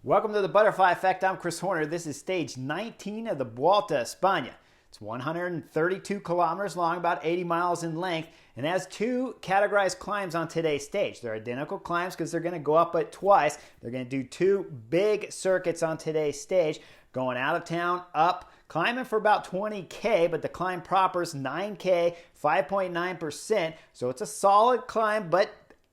Welcome to the Butterfly Effect. I'm Chris Horner. This is stage 19 of the Vuelta, España. It's 132 kilometers long, about 80 miles in length, and has two categorized climbs on today's stage. They're identical climbs because they're going to go up it twice. They're going to do two big circuits on today's stage, going out of town, up, climbing for about 20K, but the climb proper is 9K, 5.9%. So it's a solid climb, but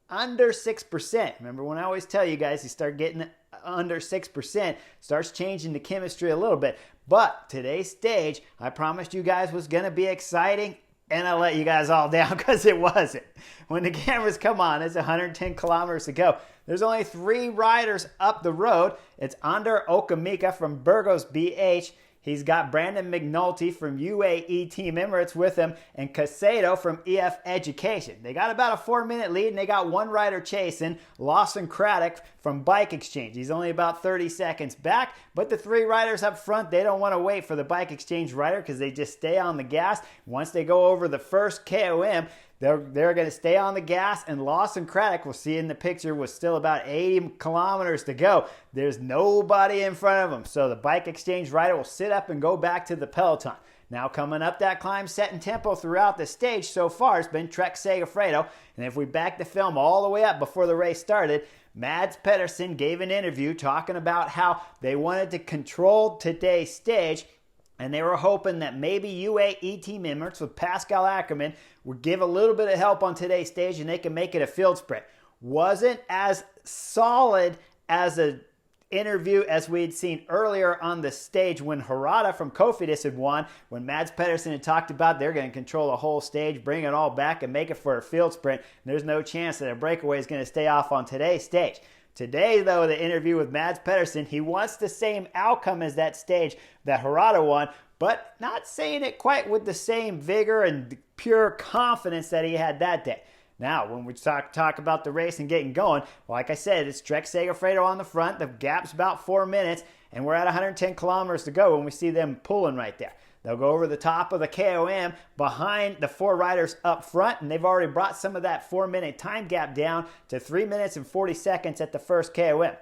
under 6%. Remember when I always tell you guys, you start getting under 6%, starts changing the chemistry a little bit. But today's stage, I promised you guys was going to be exciting, and I let you guys all down because it wasn't. When the cameras come on, it's 110 kilometers to go. There's only 3 riders up the road. It's Ander Okamica from Burgos BH. He's got Brandon McNulty from UAE Team Emirates with him, and Casado from EF Education. They got about a 4-minute lead, and they got one rider chasing, Lawson Craddock from Bike Exchange. He's only about 30 seconds back, but the 3 riders up front, they don't want to wait for the Bike Exchange rider because they just stay on the gas. Once they go over the first KOM, they're going to stay on the gas, and Lawson Craddock, we'll see in the picture, was still about 80 kilometers to go. There's nobody in front of them, so the Bike Exchange rider will sit up and go back to the peloton. Now coming up that climb, setting tempo throughout the stage so far has been Trek Segafredo, and if we back the film all the way up before the race started, Mads Pedersen gave an interview talking about how they wanted to control today's stage, and they were hoping that maybe UAE Team Emirates with Pascal Ackermann would give a little bit of help on today's stage and they can make it a field sprint. Wasn't as solid as an interview as we had seen earlier on the stage when Harada from Cofidis had won, when Mads Pedersen had talked about they're going to control the whole stage, bring it all back, and make it for a field sprint. And there's no chance that a breakaway is going to stay off on today's stage. Today, though, the interview with Mads Pedersen, he wants the same outcome as that stage that Harada won, but not saying it quite with the same vigor and pure confidence that he had that day. Now, when we talk about the race and getting going, like I said, it's Trek Segafredo on the front. The gap's about 4 minutes, and we're at 110 kilometers to go when we see them pulling right there. They'll go over the top of the KOM behind the 4 riders up front, and they've already brought some of that 4-minute time gap down to 3 minutes and 40 seconds at the first KOM.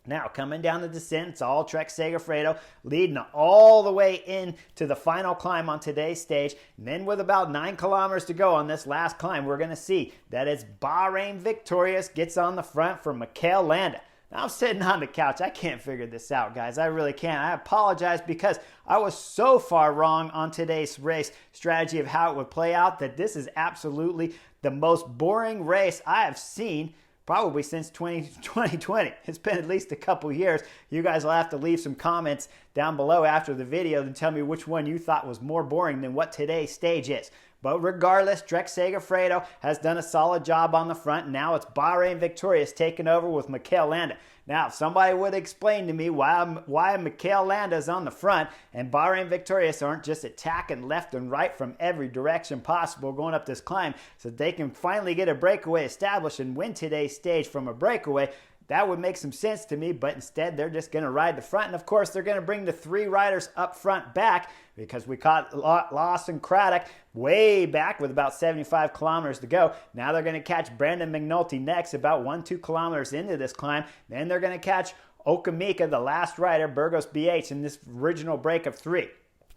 Now, coming down the descent, it's all Trek Segafredo leading all the way into the final climb on today's stage. And then with about 9 kilometers to go on this last climb, we're going to see that it's Bahrain Victorious gets on the front for Mikel Landa. Now I'm sitting on the couch. I can't figure this out, guys. I really can't. I apologize because I was so far wrong on today's race strategy of how it would play out that this is absolutely the most boring race I have seen probably since 2020. It's been at least a couple years. You guys will have to leave some comments down below after the video to tell me which one you thought was more boring than what today's stage is. But regardless, Trek Segafredo has done a solid job on the front. Now it's Bahrain Victorious taking over with Mikel Landa. Now, if somebody would explain to me why Mikel Landa is on the front and Bahrain Victorious aren't just attacking left and right from every direction possible going up this climb so they can finally get a breakaway established and win today's stage from a breakaway, that would make some sense to me, but instead they're just going to ride the front. And of course, they're going to bring the 3 riders up front back because we caught Lawson Craddock way back with about 75 kilometers to go. Now they're going to catch Brandon McNulty next, about 1-2 kilometers into this climb. Then they're going to catch Okamica, the last rider, Burgos BH, in this original break of 3.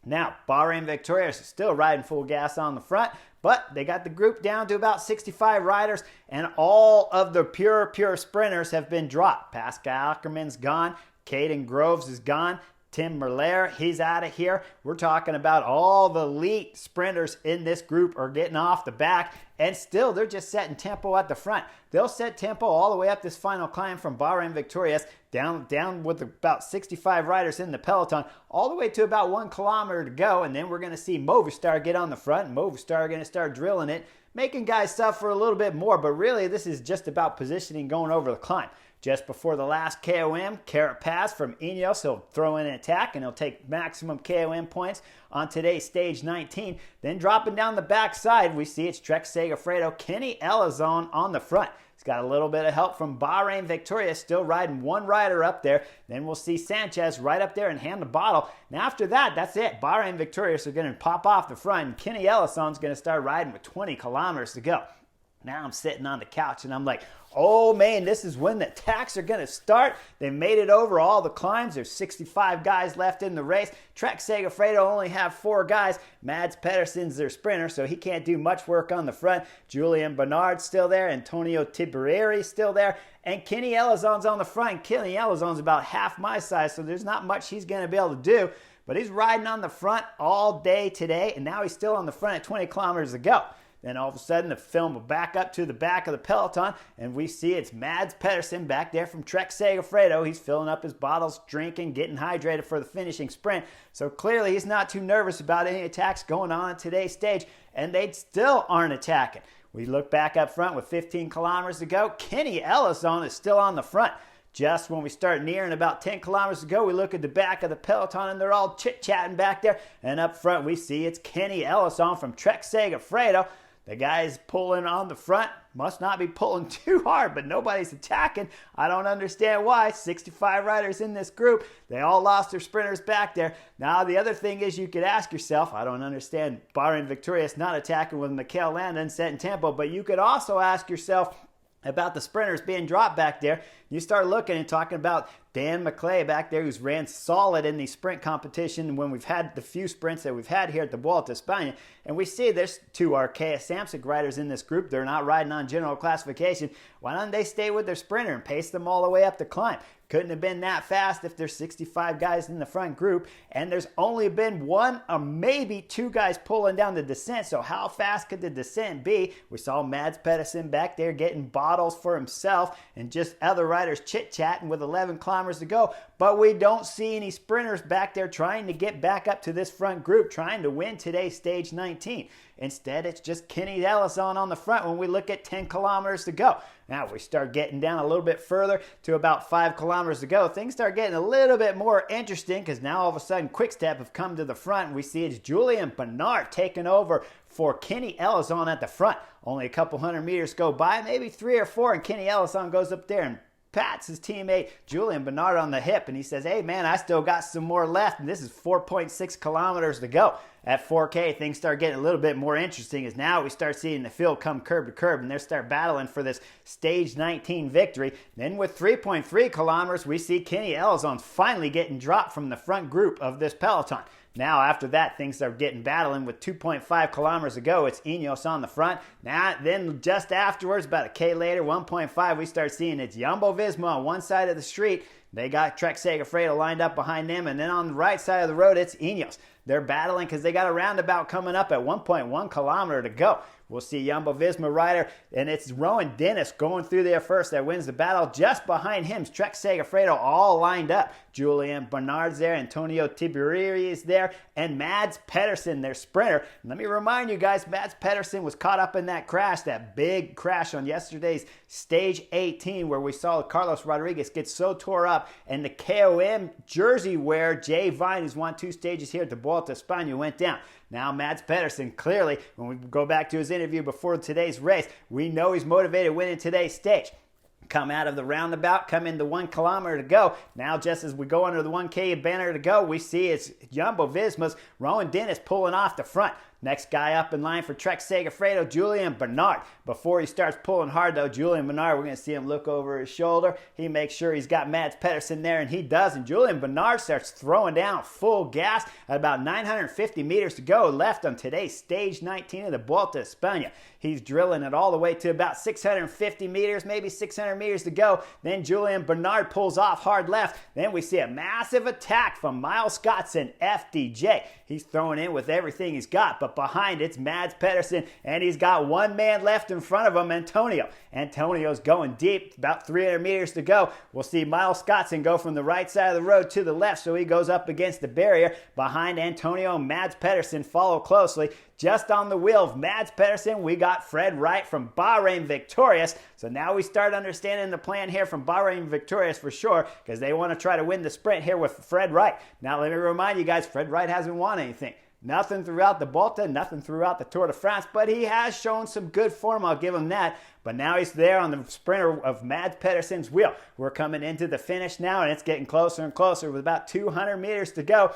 Now, Bahrain Victorious is still riding full gas on the front, but they got the group down to about 65 riders, and all of the pure sprinters have been dropped. Pascal Ackermann's gone. Caden Groves is gone. Tim Merlier, he's out of here. We're talking about all the elite sprinters in this group are getting off the back, and still they're just setting tempo at the front. They'll set tempo all the way up this final climb from Bahrain Victorious, down with about 65 riders in the peloton, all the way to about 1 kilometer to go, and then we're going to see Movistar get on the front, and Movistar are going to start drilling it, making guys suffer a little bit more, but really this is just about positioning going over the climb. Just before the last KOM, Carapaz from Ineos, he'll throw in an attack and he'll take maximum KOM points on today's stage 19. Then dropping down the backside, we see it's Trek Segafredo, Kenny Elizon on the front. He's got a little bit of help from Bahrain Victorious, still riding one rider up there. Then we'll see Sanchez right up there and hand the bottle. And after that, that's it. Bahrain Victorious are going to pop off the front, and Kenny Elizon's going to start riding with 20 kilometers to go. Now I'm sitting on the couch and I'm like, Oh man, this is when the attacks are going to start. They made it over all the climbs. There's 65 guys left in the race. Trek Segafredo only have 4 guys. Mads Pedersen's their sprinter, so he can't do much work on the front. Julian Bernard's still there. Antonio Tiberieri's still there. And Kenny Elisson's on the front. Kenny Elisson's about half my size, so there's not much he's going to be able to do. But he's riding on the front all day today, and now he's still on the front at 20 kilometers to go. Then all of a sudden, the film will back up to the back of the peloton, and we see it's Mads Pedersen back there from Trek Segafredo. He's filling up his bottles, drinking, getting hydrated for the finishing sprint. So clearly, he's not too nervous about any attacks going on at today's stage, and they still aren't attacking. We look back up front with 15 kilometers to go. Kenny Ellisson is still on the front. Just when we start nearing about 10 kilometers to go, we look at the back of the peloton, and they're all chit-chatting back there. And up front, we see it's Kenny Ellisson from Trek Segafredo. The guy's pulling on the front. Must not be pulling too hard, but nobody's attacking. I don't understand why. 65 riders in this group. They all lost their sprinters back there. Now, the other thing is you could ask yourself, I don't understand Bahrain Victorious not attacking with Mikel Landa and setting tempo, but you could also ask yourself about the sprinters being dropped back there. You start looking and talking about Dan McClay back there, who's ran solid in the sprint competition when we've had the few sprints that we've had here at the Vuelta España. And we see there's 2 Arkea Samsic riders in this group. They're not riding on general classification. Why don't they stay with their sprinter and pace them all the way up the climb? Couldn't have been that fast if there's 65 guys in the front group, and there's only been 1 or maybe 2 guys pulling down the descent. So how fast could the descent be? We saw Mads Pedersen back there getting bottles for himself and just other riders chit-chatting with 11 kilometers to go, but we don't see any sprinters back there trying to get back up to this front group, trying to win today's stage 19. Instead, it's just Kenny Ellisson on the front when we look at 10 kilometers to go. Now, we start getting down a little bit further to about 5 kilometers to go. Things start getting a little bit more interesting because now all of a sudden Quick-Step have come to the front, and we see it's Julian Bernard taking over for Kenny Ellisson at the front. Only a couple hundred meters go by, maybe 3 or 4, and Kenny Ellisson goes up there and pats his teammate Julian Bernard on the hip, and he says, hey man, I still got some more left, and this is 4.6 kilometers to go. At 4K, things start getting a little bit more interesting as now we start seeing the field come curb to curb, and they start battling for this stage 19 victory. Then with 3.3 kilometers, we see Kenny Ellisson finally getting dropped from the front group of this peloton. Now, after that, things are getting battling with 2.5 kilometers to go. It's Ineos on the front. Now, then just afterwards, about a K later, 1.5, we start seeing it's Jumbo-Visma on one side of the street. They got Trek Segafredo lined up behind them. And then on the right side of the road, it's Ineos. They're battling because they got a roundabout coming up at 1.1 kilometer to go. We'll see Jumbo-Visma rider, and it's Rowan Dennis going through there first that wins the battle. Just behind him is Trek Segafredo all lined up. Julian Bernard's there, Antonio Tiberieri is there, and Mads Pedersen, their sprinter. And let me remind you guys, Mads Pedersen was caught up in that crash, that big crash on yesterday's stage 18 where we saw Carlos Rodriguez get so tore up, and the KOM jersey wearer Jay Vine, who's won 2 stages here at the Vuelta España, went down. Now, Mads Pedersen, clearly, when we go back to his interview before today's race, we know he's motivated winning today's stage. Come out of the roundabout, come into 1 kilometer to go. Now, just as we go under the 1K banner to go, we see it's Jumbo-Visma's Rowan Dennis pulling off the front. Next guy up in line for Trek Segafredo, Julian Bernard. Before he starts pulling hard, though, Julian Bernard, we're going to see him look over his shoulder. He makes sure he's got Mads Pedersen there, and he does. And Julian Bernard starts throwing down full gas at about 950 meters to go left on today's stage 19 of the Vuelta España. He's drilling it all the way to about 650 meters, maybe 600 meters to go. Then Julian Bernard pulls off hard left. Then we see a massive attack from Miles Scottson, FDJ. He's throwing in with everything he's got, but behind it's Mads Pedersen, and he's got one man left in front of him, Antonio. Antonio's going deep, about 300 meters to go. We'll see Miles Scottson go from the right side of the road to the left, so he goes up against the barrier. Behind Antonio, Mads Pedersen follow closely. Just on the wheel of Mads Pedersen, we got Fred Wright from Bahrain Victorious. So now we start understanding the plan here from Bahrain Victorious for sure, because they want to try to win the sprint here with Fred Wright. Now let me remind you guys, Fred Wright hasn't won anything. Nothing throughout the Vuelta, nothing throughout the Tour de France, but he has shown some good form, I'll give him that. But now he's there on the sprinter of Mads Pedersen's wheel. We're coming into the finish now, and it's getting closer and closer with about 200 meters to go.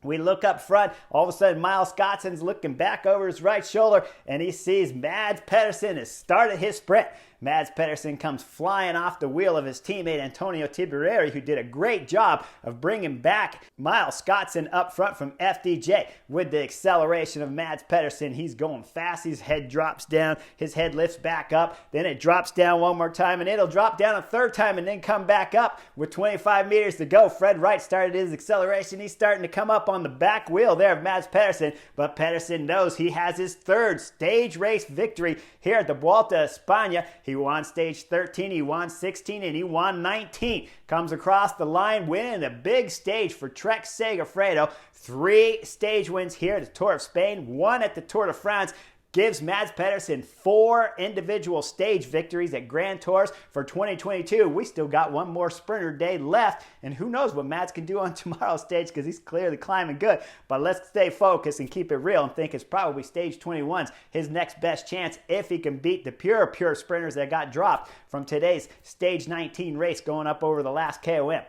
We look up front, all of a sudden Miles Scottson's looking back over his right shoulder, and he sees Mads Pedersen has started his sprint. Mads Pedersen comes flying off the wheel of his teammate Antonio Tiberieri, who did a great job of bringing back Miles Scottson up front from FDJ. With the acceleration of Mads Pedersen, he's going fast. His head drops down, his head lifts back up, then it drops down one more time, and it'll drop down a third time and then come back up with 25 meters to go. Fred Wright started his acceleration. He's starting to come up on the back wheel there of Mads Pedersen, but Pedersen knows he has his third stage race victory here at the Vuelta a España. He won stage 13, he won 16, and he won 19. Comes across the line, winning a big stage for Trek Segafredo. 3 stage wins here at the Tour of Spain, 1 at the Tour de France. Gives Mads Pedersen 4 individual stage victories at Grand Tours for 2022. We still got one more sprinter day left, and who knows what Mads can do on tomorrow's stage, because he's clearly climbing good. But let's stay focused and keep it real and think it's probably stage 21's his next best chance if he can beat the pure sprinters that got dropped from today's stage 19 race going up over the last KOM.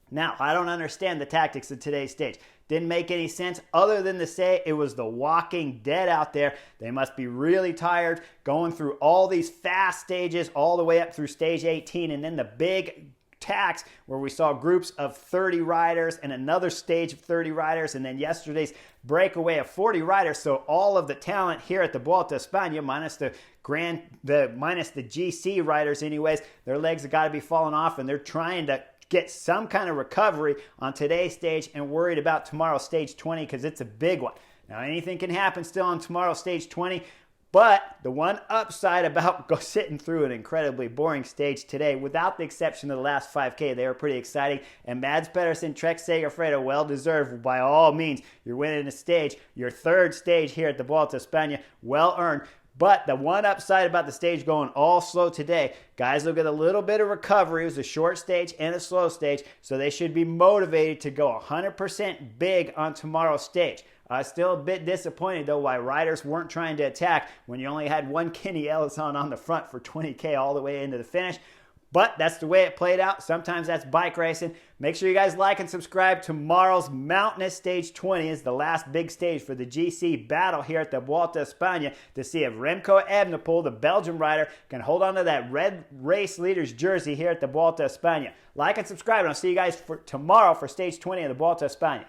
Now, I don't understand the tactics of today's stage. Didn't make any sense other than to say it was the walking dead out there. They must be really tired going through all these fast stages all the way up through stage 18, and then the big tax where we saw groups of 30 riders and another stage of 30 riders, and then yesterday's breakaway of 40 riders. So all of the talent here at the Vuelta a España, minus the GC riders anyways, their legs have got to be falling off, and they're trying to get some kind of recovery on today's stage and worried about tomorrow's stage 20, because it's a big one. Now, anything can happen still on tomorrow's stage 20, but the one upside about sitting through an incredibly boring stage today, without the exception of the last 5K, they were pretty exciting. And Mads Pedersen, Trek Segafredo, well-deserved by all means. You're winning a stage, your third stage here at the Vuelta a España, well-earned. But the one upside about the stage going all slow today, guys will get a little bit of recovery. It was a short stage and a slow stage, so they should be motivated to go 100% big on tomorrow's stage. Still a bit disappointed, though, why riders weren't trying to attack when you only had one Kenny Ellison on the front for 20K all the way into the finish. But that's the way it played out. Sometimes that's bike racing. Make sure you guys like and subscribe. Tomorrow's Mountainous Stage 20 is the last big stage for the GC battle here at the Vuelta a España to see if Remco Evenepoel, the Belgian rider, can hold on to that red race leader's jersey here at the Vuelta a España. Like and subscribe, and I'll see you guys tomorrow for Stage 20 of the Vuelta a España.